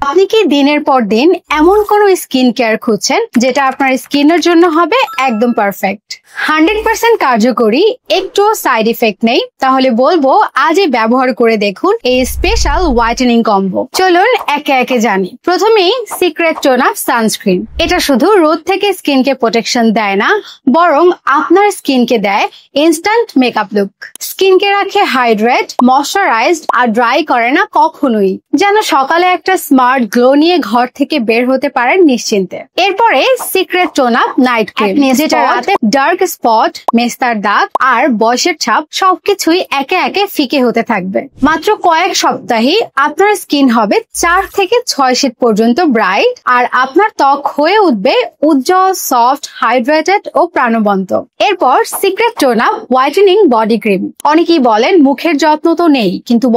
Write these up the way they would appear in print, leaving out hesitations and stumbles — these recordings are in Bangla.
আপনি কি দিনের পর দিন এমন কোনো স্কিন কেয়ার খুঁজছেন যেটা আপনার স্কিনের জন্য হবে একদম পারফেক্ট, 100% কার্যকরী, একটু সাইড ইফেক্ট নেই? তাহলে বলবো আজই ব্যবহার করে দেখুন এই স্পেশাল হোয়াইটেনিং কম্বো। চলুন একে একে জানি। প্রথমেই সিক্রেট টোন আপ সানস্ক্রিন। এটা শুধু রোদ থেকে স্কিনকে প্রোটেকশন দেয় না, বরং আপনার স্কিনকে দেয় ইনস্ট্যান্ট মেকআপ লুক। স্কিনকে রাখে হাইড্রেট, ময়শ্চারাইজড আর ড্রাই করে না কখনোই, যেন সকালে একটা স্মার্ট গ্লো নিয়ে ঘর থেকে বের হতে পারেন নিশ্চিন্তে। এরপরে secret tone up night cream, যেটা রাতে ডার্ক স্পট, মেস্তার দাগ আর বয়সের ছাপ সবকিছুই একে একে ফিকে হতে থাকবে। মাত্র কয়েক সপ্তাহে আপনার স্কিন হবে 4 থেকে 6 শীত পর্যন্ত ব্রাইট, আর আপনার ত্বক হয়ে উঠবে উজ্জ্বল, সফট, হাইড্রেটেড ও প্রাণবন্ত। এরপর secret tone up whitening body cream. অনেকেই বলেন মুখের যত্ন তো নেই, কিন্তু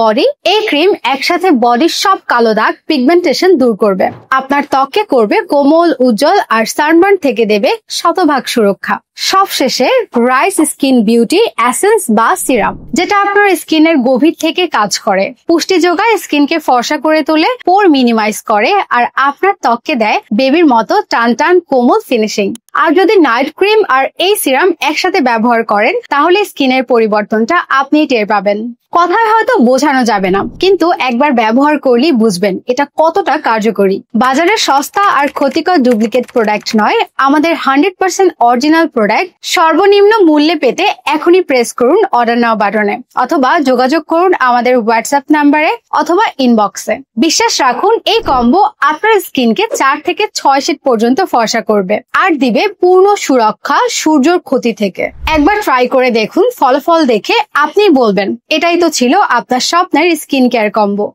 এই ক্রিম একসাথে বডির সব কালো দাগ, পিগমেন্টেশন দূর করবে, আপনার ত্বককে করবে কোমল, উজ্জ্বল আর সানবার্ন থেকে দেবে শতভাগ সুরক্ষা। সবশেষে রাইস স্কিন বিউটি এসেন্স বা সিরাম, যেটা আপনার স্কিনের গভীর থেকে কাজ করে, পুষ্টি যোগায়, স্কিনকে ফর্সা করে তোলে, পোর মিনিমাইজ করে আর আপনার ত্বককে দেয় বেবির মতো টান টান কোমল ফিনিশিং। আর যদি নাইট ক্রিম আর এই সিরাম একসাথে ব্যবহার করেন তাহলে স্কিনের পরিবর্তনটা আপনি টের পাবেন। কথায় হয়তো বোঝানো যাবে না, কিন্তু একবার ব্যবহার করলেই বুঝবেন এটা কতটা কার্যকরী। বাজারের সস্তা আর ক্ষতিকর ডুপ্লিকেট প্রোডাক্ট নয়, আমাদের 100% অরিজিনাল প্রোডাক্ট সর্বনিম্ন মূল্যে পেতে এখনই প্রেস করুন অর্ডার নাও বাটনে, অথবা যোগাযোগ করুন আমাদের হোয়াটসঅ্যাপ নাম্বারে অথবা ইনবক্সে। বিশ্বাস রাখুন, এই কম্বো আপনার স্কিনকে 4 থেকে 6 শীত পর্যন্ত ফর্সা করবে আর দিবে পূর্ণ সুরক্ষা সূর্যের ক্ষতি থেকে। একবার ট্রাই করে দেখুন, ফলাফল দেখে আপনি বলবেন এটাই তো ছিল আপনার স্বপ্নের স্কিন কেয়ার কম্বো।